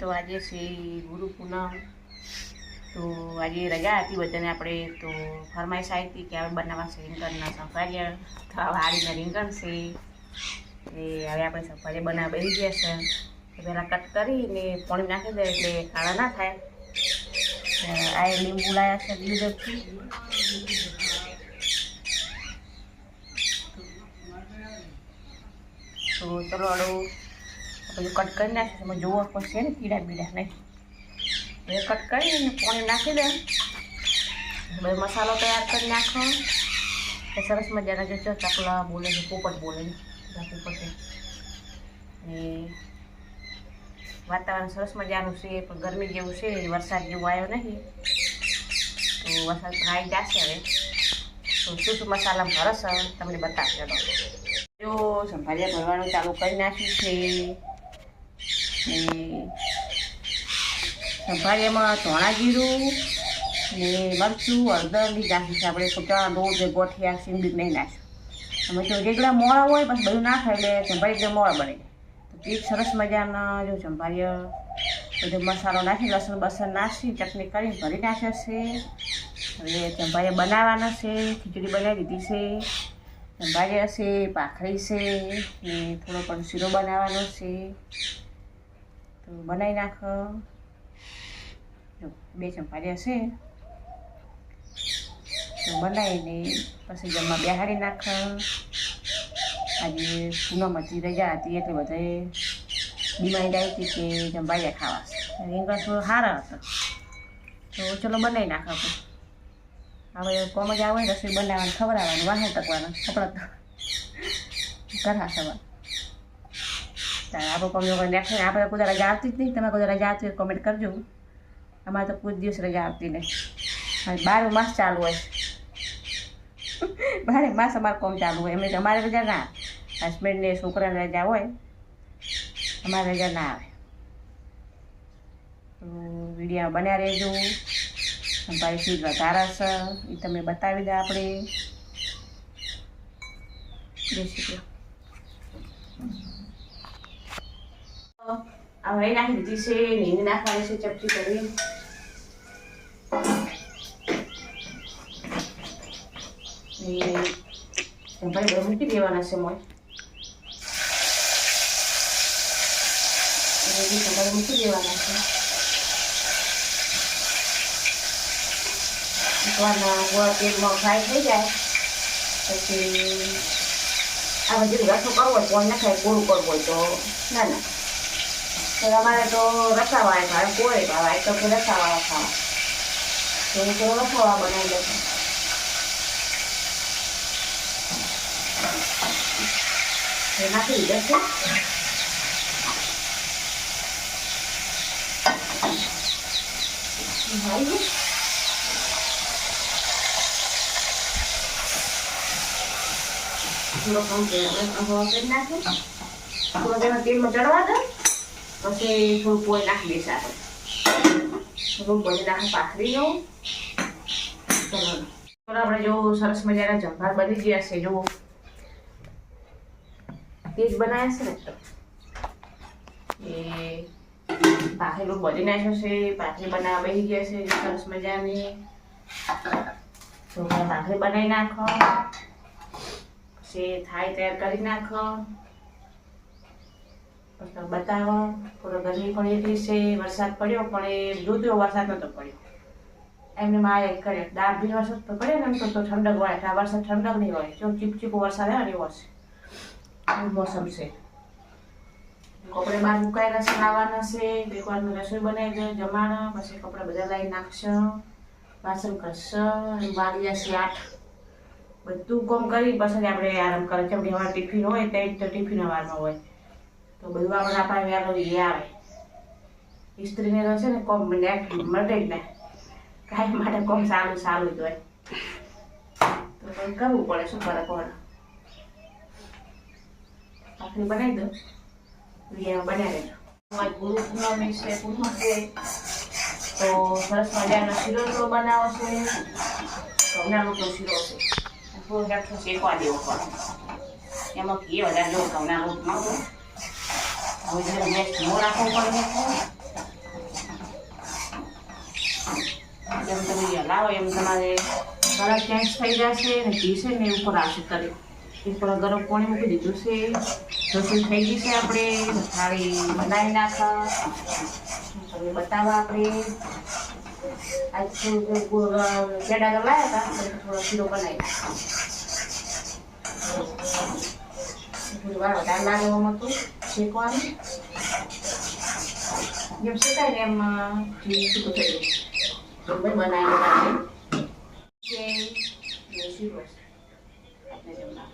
તો આજે છે ગુરુ પૂનમ, તો આજે રજા હતી બધાને. આપણે તો ફરમાઈશ આવી હતી કે હવે બનાવવા છે રીંગણના સંભાળ્યા, તો હવે આડીના રીંગણ છે એ હવે આપણે સંભાળ્યા બનાવવા બેસી ગયા છે. તો પહેલાં કટ કરીને પાણી નાખી દે એટલે કાળા ના થાય. આ લીંબુ લાયા છે લીંબુથી, તો ચલો અડો પછી કટ કરી નાખીશું. એમાં જોવો પડશે ને પીડા પીડા નહીં. હવે કટ કરીને પાણી નાખી દે, હવે મસાલો તૈયાર કરી નાખો. એ સરસ મજાના જો ચકલા બોલે છે, પોપટ બોલે છે પોપટે. ને વાતાવરણ સરસ મજાનું છે, પણ ગરમી જેવું છે, વરસાદ જેવું આવ્યો નહીં. તો વરસાદ પણ આવી જશે હવે. તો શું શું મસાલામાં ભરસ તમને બતાવજો. જો સંભાળ્યા ભરવાનું ચાલુ કરી નાખ્યું છે. સંભાળ્યામાં ધાણા જીરું ને મરચું હળદર બી નાખ્યું છે. આપણે ચણા લોટ ને ગોઠિયા સિંગી નહીં નાખ્યું. અમે તો રેગડા મોળા હોય પછી બધું ના ખાઈ એટલે સંભાળી એકદમ મોળા બને. તો પીઠ સરસ મજાના જો સંભાળ્યા બધો મસાલો નાખી લસણ બસણ નાખી ચટણી કરીને ભરી નાખે છે. હવે સંભાળ્યા બનાવવાના છે. ખીચડી બનાવી દીધી છે. સંભાળ્યા છે, ભાખરી છે ને થોડો પણ શીરો બનાવવાનો છે. તો બનાવી નાખો. જો 2 સંભાળ્યા છે, તો બનાવીને પછી જમવા બેહાડી નાખ. આજે પૂનમ હતી, રજા હતી એટલે બધાએ ડિમાન્ડ આવી હતી કે સંભાળ્યા ખાવા. રીંગણ થોડો સારા હતો, તો ચલો બનાવી નાખો. હવે કોમ જ આવે રસોઈ બનાવવાનું, ખવડાવવાનું, વાહન ટકવાનું, કપડાં તો કરા સવાર. આપણે કોમ નાખીને આપણે કોઈ રજા આવતી જ નહીં. તમે કોઈ રજા આવતી હોય કોમેન્ટ કરજો. અમારે તો કોઈ દિવસ રજા આવતી નહીં. 12 માસ ચાલુ હોય, 12 માસ અમારે કોમ ચાલુ હોય. એમ અમારે રજા ના આવે. હસબન્ડને છોકરાને રજા હોય, અમારે રજા ના આવે. તો વિડીયો બન્યા રહેજો. સંભાળી સ્વીટ વધારે છે એ તમે બતાવી દે આપણે રેસીપી. આ વળી નાખી દીધી છે, નીંદ નાખવાની છે ચપટી કરી. સંભાળી મૂકી દેવાના છે. મોય સંભાળી મૂકી દેવાના છે. ગોળ તેલમાં ફ્રાય થઈ જાય પછી આ બધી રસો કરવો હોય કોણ ના ખાય, ગોળું કરવું હોય તો ના ના. તો અમારે તો રસાવાળા ખાય, ગોળે ખાવાય તો કે રસાવાળા ખાવા. તો હું તો રસાવાળા બનાવી દઉં. નાખી દીધા છે. થોડો કમ કરી નાખે, થોડો તેમાં તેલમાં ચડવા દે, પછી થોડું પોઈ નાખી દઈશ. આપણે થોડું બની નાખે ભાખરીનો. ચલો આપણે જો સરસ મજાના જમવા બની ગયા છે. જો તેજ બનાવ્યા છે ને, તો એ ભાખરી લોટ બની નાખ્યો છે. ભાખરી બનાવવા બેસી ગયા છે સરસ મજાની. તો ભાખરી બનાવી નાખો, પછી થાળી તૈયાર કરી નાખો. પછી બતાવો. થોડો ગરમી પણ એટલી છે, વરસાદ પડ્યો પણ એ જોતો વરસાદ નતો પડ્યો. એમને મારે કરે દાળ ભી વરસાદ તો પડે ને તો ઠંડક હોય. આ વરસાદ ઠંડક નહીં હોય, જો ચીપચીપો વરસાદ આવે એવો છે. મોસમ છે. કપડે બહાર મુકાયેલા છે, લાવવાના છે. એકવારનું રસોઈ બનાવી દે, જમાણા પછી કપડા બધા લાવી નાખશો, વાસણ કરશો. વાગી જશે 8. બધું કામ કરી પછી આપણે આરામ કરે. કેમ કે અમારે ટિફિન હોય તો ટિફિન વારમાં હોય, તો બધું આપણે આપણે વહેલો લઈ આવે. સ્ત્રીને રહેશે ને કોમ મળે જ ને, કાંઈ માટે કોમ સારું જ હોય. તો કંઈ કરવું પડે, શું કરે કોણ. ભાખરી બનાવી દો, વિડીયો બનાવી દેજો. અમારી ગુરુ પૂનમ છે, પૂનમ છે તો સરસ મજાનો શીરો બનાવો છે. ઘઉંના લોટનો શીરો છે. થોડો હેઠો શેકવા દેવો પડે. એમાં ઘી વધારે જો ઘઉંના લોટમાં હવે ગેસ ધીમો રાખવો પડે. જેમ તમે હલાવો એમ તમારે કલર ચેન્જ થઈ જશે અને ઘી છે ને ઉપર આવશે તરી એ થોડા ગરમ પાણી મૂકી દીધું છે રસોઈ થઈ ગઈ છે આપણે થાળી બનાવી નાખ તમને બતાવવા આપણે આજ પેડા લાવ્યા હતા થોડો શીરો બનાવી થોડી વાર વધારે લાગે એમ હતું શેકવાનું જેમ શેકાય ને એમ છૂટું થઈ ગયું બનાવી શીરો આપણે જમવા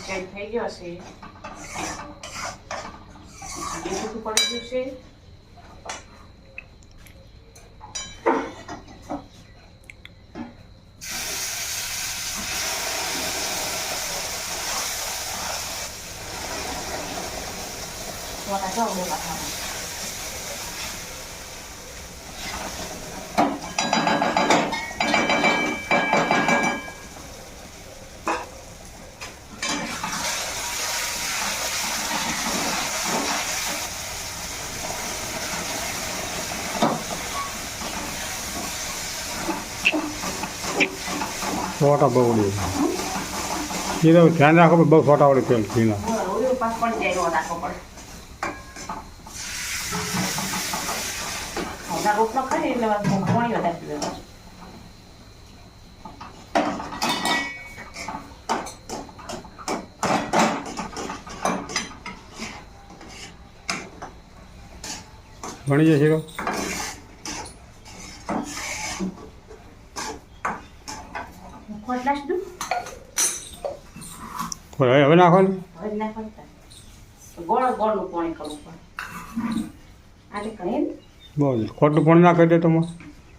ચેન્જ થઈ ગયો છે છૂટું પડી ગયું છે Warna hijau udah nggak sama. छोटा बगड़ी ये तो ध्यान रखो बहुत छोटा वाले तेल पीना pas pun dia ada apa pun. Udah rupa kan ini lewat komponen ada juga. बनी जैसे को खोटलास दू હવે નાખવાનું હવે નાખવાનું ગોળ ગોળનું પાણી કરવું પડે આજે કહીએ બસ ખોટું પાણી ના કરી દે તો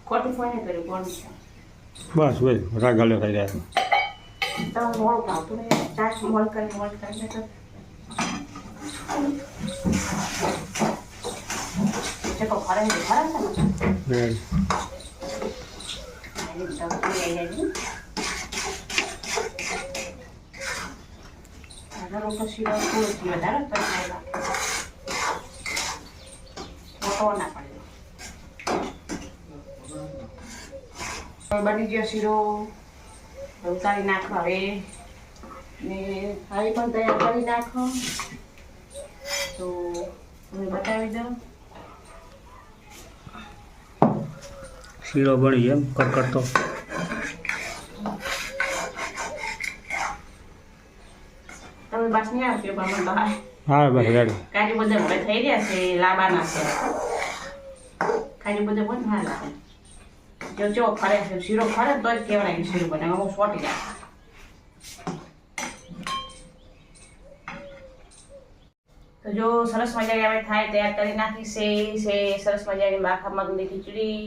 ખોટું પાણી કર્યું ગોળનું બસ ભાઈ રાગલે થઈ જાય તો મોળ પાવતું ને ચાટ મોળ કરીને તો જે કો ખરે ને ખરા છે ને Kalau sila ko sila darat pa sila. Foto na pa. બની ગયો શીરો ઉતારી નાખો હવે ને થાળી પણ તૈયાર કરી નાખો તો હું બતાવી દઉં શીરો બની એમ કરકરતો તમે બસ નહીં આવતી પણ બહાર હા બસ રેડી કાજુ બધા હવે થઈ રહ્યા છે લાંબાના છે કાજુ બધા બહુ ના લાગે જો ફરે છે શીરો ફરે તો જ કહેવાય શીરો બને હું સોટી જાય તો જો સરસ મજાની હવે થાય તૈયાર કરી નાખી છે સરસ મજાની માખા મગની ખીચડી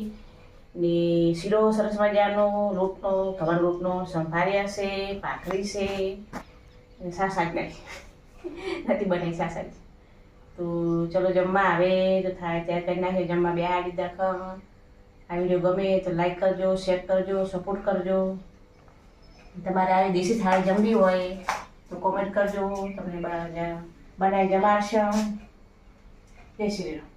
ને શીરો સરસ મજાનો રોટનો ઘઉંના રોટનો સંભાળ્યા છે ભાખરી છે સાસાજ નથી બનાવી સાસાજ તો ચલો જમવા આવે તો થાય તૈયાર કરી નાખીએ જમવા બેહાડી દાખવ આ વિડીયો ગમે તો લાઈક કરજો શેર કરજો સપોર્ટ કરજો તમારે આવી દેશી થાળી જમવી હોય તો કોમેન્ટ કરજો તમને બનાવી જમાડશે જય શ્રી રામ